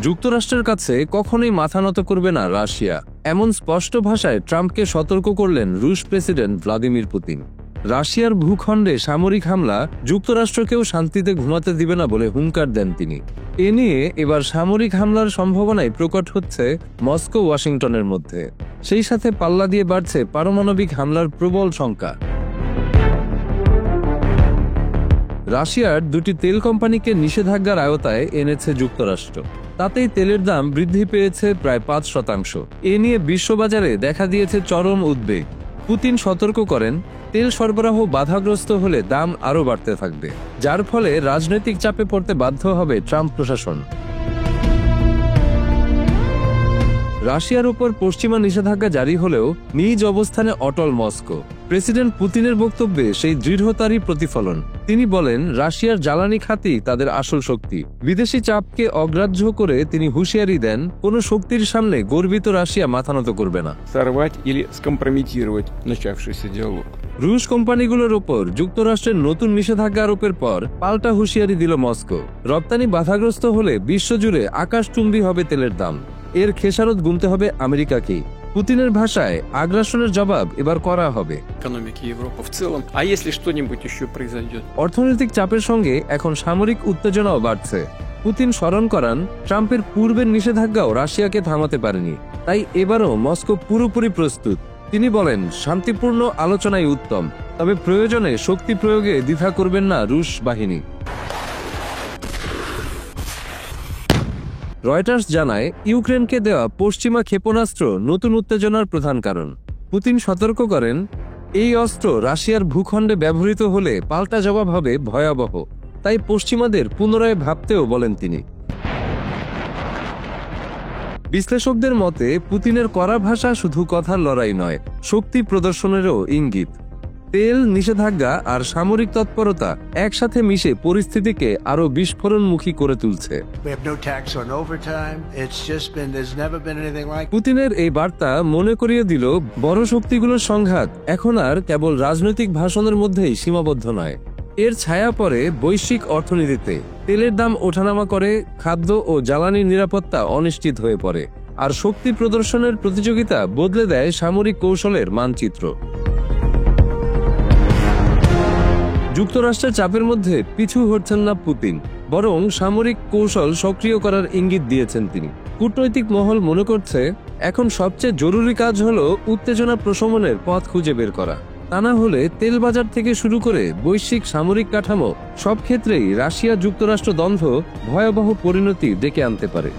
যুক্তরাষ্ট্রের কাছে কখনোই মাথা নত করবে না রাশিয়া, এমন স্পষ্ট ভাষায় ট্রাম্পকে সতর্ক করলেন রুশ প্রেসিডেন্ট ভ্লাদিমির পুতিন। রাশিয়ার ভূখণ্ডে সামরিক হামলা যুক্তরাষ্ট্রকেও শান্তিতে ঘুমাতে দিবে না বলে হুঙ্কার দেন তিনি। এ নিয়ে এবার সামরিক হামলার সম্ভাবনাই প্রকট হচ্ছে মস্কো ওয়াশিংটনের মধ্যে। সেই সাথে পাল্লা দিয়ে বাড়ছে পারমাণবিক হামলার প্রবল শঙ্কা। রাশিয়ার দুটি তেল কোম্পানিকে নিষেধাজ্ঞার আওতায় এনেছে যুক্তরাষ্ট্র। তাতেই তেলের দাম বৃদ্ধি পেয়েছে প্রায় 5%। এ নিয়ে বিশ্ববাজারে দেখা দিয়েছে চরম উদ্বেগ। পুতিন সতর্ক করেন, তেল সরবরাহ বাধাগ্রস্ত হলে দাম আরও বাড়তে থাকবে, যার ফলে রাজনৈতিক চাপে পড়তে বাধ্য হবে ট্রাম্প প্রশাসন। রাশিয়ার উপর পশ্চিমা নিষেধাজ্ঞা জারি হলেও নিজ অবস্থানে অটল মস্কো। প্রেসিডেন্ট পুতিনের বক্তব্যে সেই দৃঢ়তারই প্রতিফলন। তিনি বলেন, রাশিয়ার জ্বালানি খাতই তাদের আসল শক্তি। বিদেশি চাপকে অগ্রাহ্য করে তিনি হুঁশিয়ারি দেন, কোনো শক্তির সামনে গর্বিত রাশিয়া মাথা নত করবে না। রুশ কোম্পানিগুলোর ওপর যুক্তরাষ্ট্রের নতুন নিষেধাজ্ঞা আরোপের পর পাল্টা হুঁশিয়ারি দিল মস্কো। রপ্তানি বাধাগ্রস্ত হলে বিশ্বজুড়ে আকাশচুম্বী হবে তেলের দাম। এর খেসারত গুনতে হবে আমেরিকাকেই। পুতিনের ভাষায় আগ্রাসনের জবাব এবার করা হবে। অর্থনৈতিক চাপের সঙ্গে এখন সামরিক উত্তেজনাও বাড়ছে। পুতিন স্মরণ করান, ট্রাম্পের পূর্বের নিষেধাজ্ঞাও রাশিয়াকে থামাতে পারেনি, তাই এবারও মস্কো পুরোপুরি প্রস্তুত। তিনি বলেন, শান্তিপূর্ণ আলোচনাই উত্তম, তবে প্রয়োজনে শক্তি প্রয়োগে দ্বিধা করবেন না রুশ বাহিনী। রয়টার্স জানায়, ইউক্রেনকে দেওয়া পশ্চিমা ক্ষেপণাস্ত্র নতুন উত্তেজনার প্রধান কারণ। পুতিন সতর্ক করেন, এই অস্ত্র রাশিয়ার ভূখণ্ডে ব্যবহৃত হলে পাল্টা জবাব হবে ভয়াবহ, তাই পশ্চিমাদের পুনরায় ভাবতেও বলেন তিনি। বিশ্লেষকদের মতে, পুতিনের কড়া ভাষা শুধু কথার লড়াই নয়, শক্তি প্রদর্শনেরও ইঙ্গিত। তেল নিষেধাজ্ঞা আর সামরিক তৎপরতা একসাথে মিশে পরিস্থিতিকে আরো বিস্ফোরণমুখী করে তুলছে। পুতিনের এই বার্তা মনে করিয়ে দিল, বড় শক্তিগুলোর সংঘাত এখন আর কেবল রাজনৈতিক ভাষণের মধ্যেই সীমাবদ্ধ নয়। এর ছায়া পড়ে বৈশ্বিক অর্থনীতিতে। তেলের দাম ওঠানামা করে, খাদ্য ও জ্বালানির নিরাপত্তা অনিশ্চিত হয়ে পড়ে, আর শক্তি প্রদর্শনের প্রতিযোগিতা বদলে দেয় সামরিক কৌশলের মানচিত্র। যুক্তরাষ্ট্রের চাপের মধ্যে পিছু হটছেন না পুতিন, বরং সামরিক কৌশল সক্রিয় করার ইঙ্গিত দিয়েছেন তিনি। কূটনৈতিক মহল মনে করছে, এখন সবচেয়ে জরুরি কাজ হলো উত্তেজনা প্রশমনের পথ খুঁজে বের করা। তা না হলে তেল বাজার থেকে শুরু করে বৈশ্বিক সামরিক কাঠামো সব ক্ষেত্রেই রাশিয়া যুক্তরাষ্ট্র দ্বন্দ্ব ভয়াবহ পরিণতি ডেকে আনতে পারে।